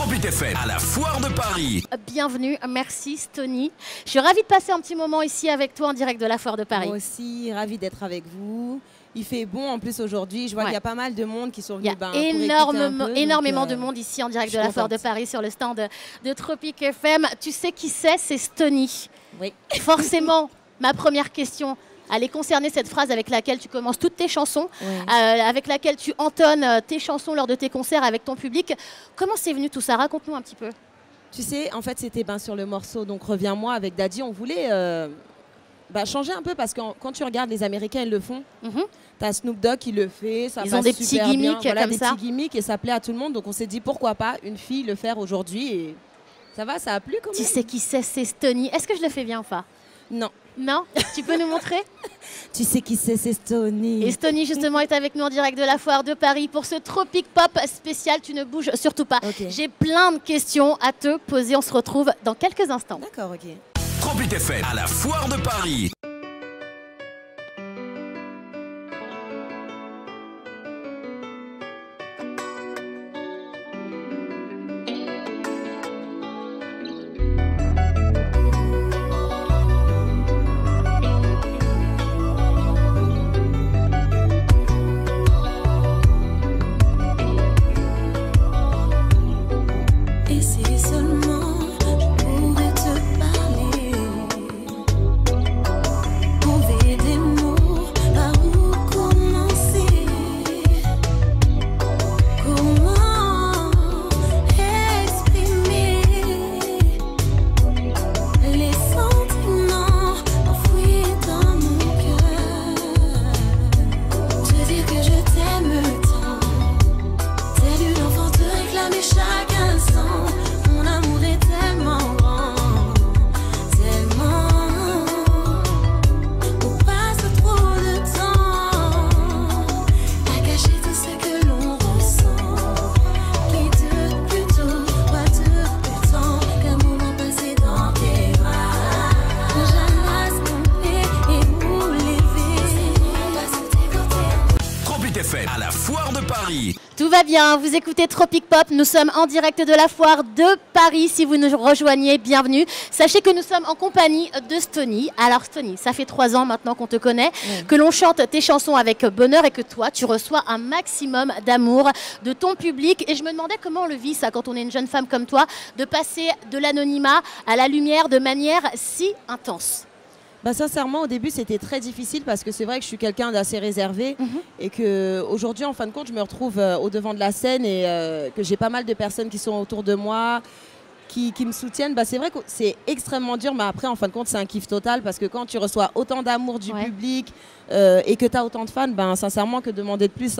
Tropit FM à la Foire de Paris. Bienvenue, merci Stony. Je suis ravie de passer un petit moment ici avec toi en direct de la Foire de Paris. Moi aussi, ravie d'être avec vous. Il fait bon en plus aujourd'hui. Je vois qu'il y a pas mal de monde qui sont venus. Il y a énormément de monde ici en direct de la Foire de Paris sur le stand de Tropic FM. Tu sais qui c'est Stony. Oui. Forcément, ma première question allait concerner cette phrase avec laquelle tu commences toutes tes chansons, avec laquelle tu entonnes tes chansons lors de tes concerts avec ton public. Comment c'est venu tout ça? Raconte-nous un petit peu. Tu sais, en fait, c'était sur le morceau donc Reviens-moi avec Daddy. On voulait changer un peu parce que quand tu regardes les Américains, ils le font. T'as Snoop Dogg qui le fait, ça Ils passe ont des petits super gimmicks bien. Voilà, comme des ça. petits gimmicks et ça plaît à tout le monde. Donc on s'est dit pourquoi pas une fille le faire aujourd'hui et ça va, ça a plu quand même. Tu sais qui c'est Stony. Est-ce que je le fais bien ou pas? Non. Non? Tu peux nous montrer? Tu sais qui c'est Stony. Et Stony justement est avec nous en direct de la Foire de Paris pour ce Tropic Pop spécial. Tu ne bouges surtout pas. Okay. J'ai plein de questions à te poser. On se retrouve dans quelques instants. D'accord, ok. Tropit FM à la Foire de Paris. À la Foire de Paris. Tout va bien, vous écoutez Tropic Pop, nous sommes en direct de la Foire de Paris. Si vous nous rejoignez, bienvenue. Sachez que nous sommes en compagnie de Stony. Alors Stony, ça fait 3 ans maintenant qu'on te connaît, que l'on chante tes chansons avec bonheur et que toi, tu reçois un maximum d'amour de ton public. Et je me demandais comment on le vit ça quand on est une jeune femme comme toi, de passer de l'anonymat à la lumière de manière si intense. Sincèrement, au début, c'était très difficile parce que c'est vrai que je suis quelqu'un d'assez réservé et qu'aujourd'hui, en fin de compte, je me retrouve au devant de la scène et que j'ai pas mal de personnes qui sont autour de moi, qui me soutiennent. C'est vrai que c'est extrêmement dur, mais après, en fin de compte, c'est un kiff total parce que quand tu reçois autant d'amour du public et que tu as autant de fans, sincèrement, que demander de plus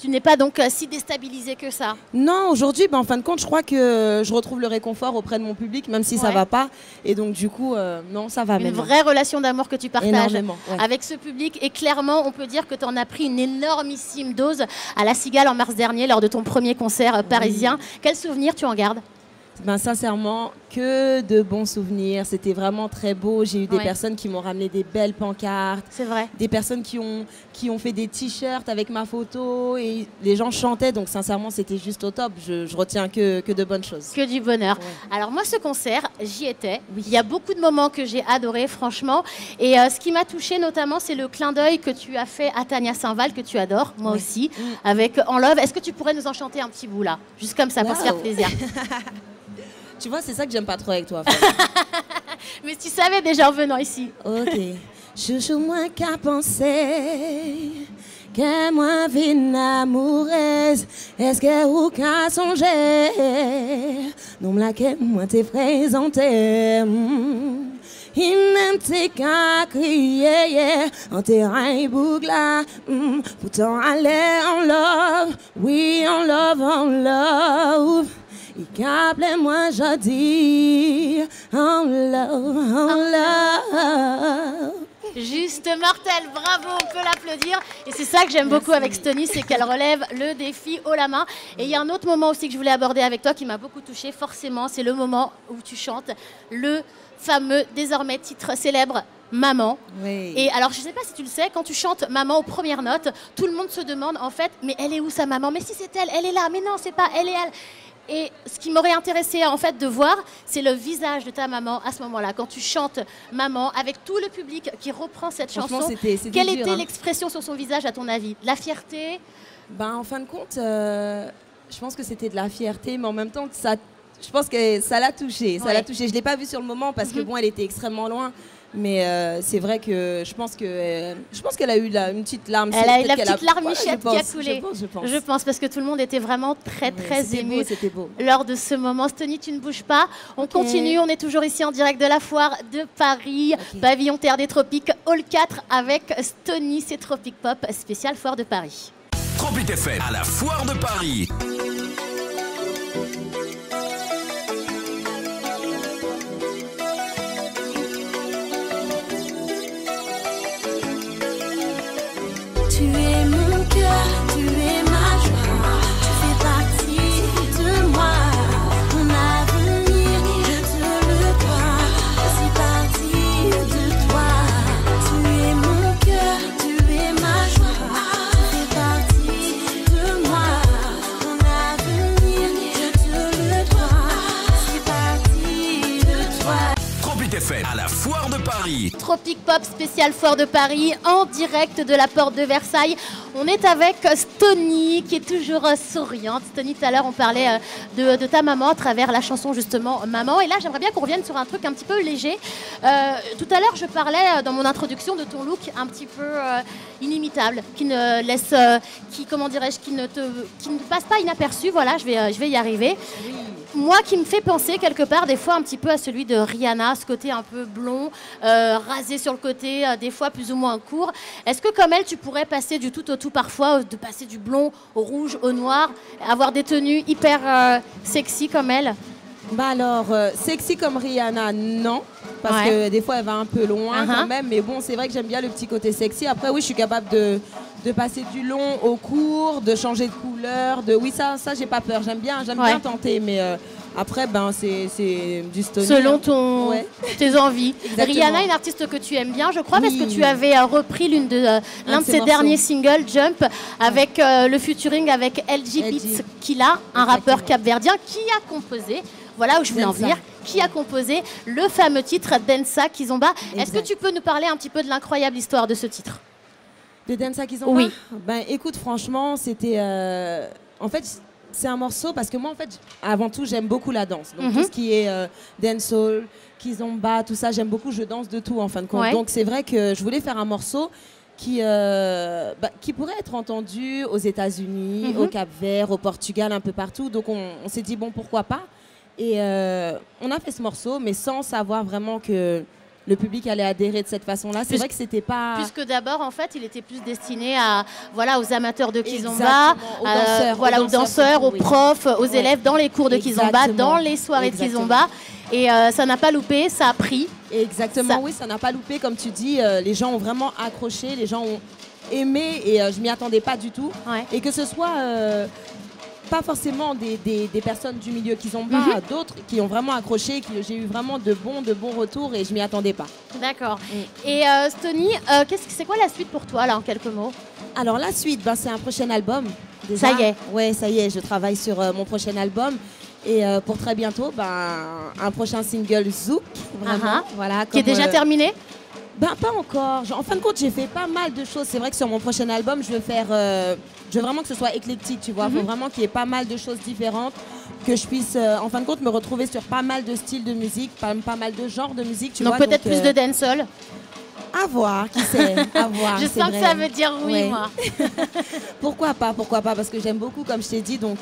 Tu n'es pas donc si déstabilisée que ça? Non, aujourd'hui, en fin de compte, je crois que je retrouve le réconfort auprès de mon public, même si ça va pas. Et donc, du coup, non, ça va. Une vraie relation d'amour que tu partages avec ce public. Et clairement, on peut dire que tu en as pris une énormissime dose à La Cigale en mars dernier, lors de ton premier concert parisien. Quel souvenir tu en gardes? Sincèrement, que de bons souvenirs. C'était vraiment très beau. J'ai eu des personnes qui m'ont ramené des belles pancartes. C'est vrai. Des personnes qui ont fait des t-shirts avec ma photo et les gens chantaient. Donc sincèrement, c'était juste au top. Je retiens que de bonnes choses. Que du bonheur. Alors moi, ce concert, j'y étais. Il y a beaucoup de moments que j'ai adorés, franchement. Et ce qui m'a touchée notamment, c'est le clin d'œil que tu as fait à Tania Saint-Val, que tu adores, moi aussi, avec En Love. Est-ce que tu pourrais nous en chanter un petit bout là? Juste comme ça, pour se faire plaisir. Tu vois, c'est ça que j'aime pas trop avec toi. Mais tu savais déjà en venant ici. Ok. Chouchou, moi qu'à penser que moi vine amoureuse. Est-ce que vous qu'à songer non la que moi t'ai présenté. Il n'aime qu'à crier en terrain et bougla. Pourtant aller en love, oui en love, en love. Il câble moi je dis en love, en love. Juste mortel, bravo, on peut l'applaudir. Et c'est ça que j'aime beaucoup avec Stony, c'est qu'elle relève le défi haut la main. Et il y a un autre moment aussi que je voulais aborder avec toi qui m'a beaucoup touchée, forcément, c'est le moment où tu chantes le fameux, désormais, titre célèbre, Maman. Oui. Et alors, je ne sais pas si tu le sais, quand tu chantes Maman aux premières notes, tout le monde se demande, en fait, mais elle est où sa maman? Mais si c'est elle, elle est là. Mais non, c'est pas elle et elle. Et ce qui m'aurait intéressé en fait de voir, c'est le visage de ta maman à ce moment-là, quand tu chantes Maman, avec tout le public qui reprend cette chanson. Quelle était l'expression sur son visage à ton avis? De la fierté? Ben, en fin de compte, je pense que c'était de la fierté, mais en même temps, je pense que ça l'a touchée. Ça l'a touchée. Je ne l'ai pas vue sur le moment parce que bon, elle était extrêmement loin. Mais c'est vrai que je pense qu'elle a eu une petite larme. Elle a eu la petite larmichette qui a coulé. Je pense parce que tout le monde était vraiment très ému beau. lors de ce moment. Stony, tu ne bouges pas. On continue. On est toujours ici en direct de la foire de Paris, pavillon Terre des Tropiques, Hall 4 avec Stony. C'est Tropic Pop spécial foire de Paris. Tropic FM à la foire de Paris. Tu es mon cœur, tu es ma joie, tu fais partie de moi, mon avenir, je te le dois, je suis partie de toi. Tu es mon cœur, tu es ma joie, tu fais partie de moi, mon avenir, je te le dois, je suis partie de toi. Tropic FM à la foire de Paris. Tropic Pop spécial foire de Paris en direct de la porte de Versailles. On est avec Stony qui est toujours souriante. Stony, tout à l'heure on parlait de ta maman à travers la chanson justement Maman. Et là j'aimerais bien qu'on revienne sur un truc un petit peu léger. Tout à l'heure je parlais dans mon introduction de ton look un petit peu inimitable, qui ne laisse, comment dirais-je, qui ne passe pas inaperçu. Voilà, je vais y arriver. Oui. Moi qui me fait penser quelque part des fois un petit peu à celui de Rihanna, ce côté un peu blond, rasé sur le côté, des fois plus ou moins court. Est-ce que comme elle, tu pourrais passer du tout au tout parfois, de passer du blond au rouge, au noir, avoir des tenues hyper sexy comme elle? Bah alors, sexy comme Rihanna, non. Parce que des fois, elle va un peu loin quand même. Mais bon, c'est vrai que j'aime bien le petit côté sexy. Après, oui, je suis capable de passer du long au court, de changer de couleur. Oui, ça j'ai pas peur. J'aime bien tenter. Mais après, ben, c'est du Stony. Selon tes envies. Rihanna, une artiste que tu aimes bien, je crois, parce que tu avais repris l'un de ses derniers singles, Jump, avec le featuring avec LG Beats Killa, un rappeur capverdien qui a composé. Voilà où je voulais en venir. Qui a composé le fameux titre Densa Kizomba. Est-ce que tu peux nous parler un petit peu de l'incroyable histoire de ce titre? De Densa Kizomba? Oui. Ben, écoute, franchement, c'était... En fait, c'est un morceau parce que moi, en fait, avant tout, j'aime beaucoup la danse. Donc, tout ce qui est dancehall, Kizomba, tout ça, j'aime beaucoup. Je danse de tout, en fin de compte. Donc, c'est vrai que je voulais faire un morceau qui pourrait être entendu aux États-Unis, au Cap-Vert, au Portugal, un peu partout. Donc, on s'est dit, bon, pourquoi pas? Et on a fait ce morceau, mais sans savoir vraiment que le public allait adhérer de cette façon-là. C'est vrai que c'était pas... Puisque d'abord, en fait, il était plus destiné aux amateurs de Kizomba, aux danseurs, aux profs, aux élèves dans les cours de Kizomba, dans les soirées de Kizomba. Et ça n'a pas loupé, ça a pris. Exactement, oui, ça n'a pas loupé. Comme tu dis, les gens ont vraiment accroché, les gens ont aimé et je m'y attendais pas du tout. Et que ce soit... pas forcément des personnes du milieu Kizomba, d'autres qui ont vraiment accroché, j'ai eu vraiment de bons retours et je m'y attendais pas. D'accord. Et Stony, c'est quoi la suite pour toi là en quelques mots? Alors la suite, c'est un prochain album. Déjà. Ça y est. Ouais, ça y est, je travaille sur mon prochain album. Et pour très bientôt, un prochain single Zouk, vraiment. Voilà, qui est déjà terminé? Pas encore. En fin de compte, j'ai fait pas mal de choses. C'est vrai que sur mon prochain album, je veux vraiment que ce soit éclectique, tu vois. Il faut vraiment qu'il y ait pas mal de choses différentes, que je puisse, en fin de compte, me retrouver sur pas mal de styles de musique, pas mal de genres de musique, tu vois. Donc peut-être plus de dancehall. À voir, qui sait. À voir. Je sens que ça veut dire oui, moi. Pourquoi pas, parce que j'aime beaucoup, comme je t'ai dit. Donc,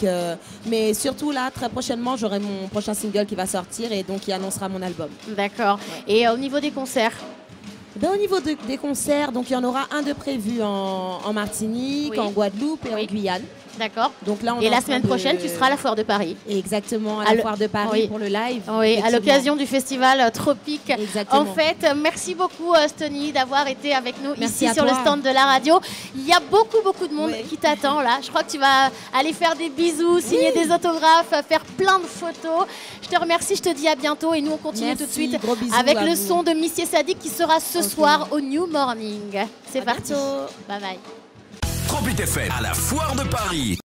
mais surtout là, très prochainement, j'aurai mon prochain single qui va sortir et donc qui annoncera mon album. D'accord. Et au niveau des concerts? Au niveau des concerts, donc il y en aura un de prévu en Martinique, en Guadeloupe et en Guyane. D'accord. Donc là, et la semaine prochaine, tu seras à la Foire de Paris. Exactement, à la Foire de Paris pour le live. Oui, à l'occasion du festival Tropique. Exactement. En fait, merci beaucoup Stony d'avoir été avec nous ici sur le stand de la radio. Il y a beaucoup de monde qui t'attend là. Je crois que tu vas aller faire des bisous, signer des autographes, faire plein de photos. Je te remercie, je te dis à bientôt et nous on continue tout de suite avec le son de Missy Sadik qui sera ce soir au New Morning. C'est parti. Bientôt. Bye bye. Tropic FM à la foire de Paris.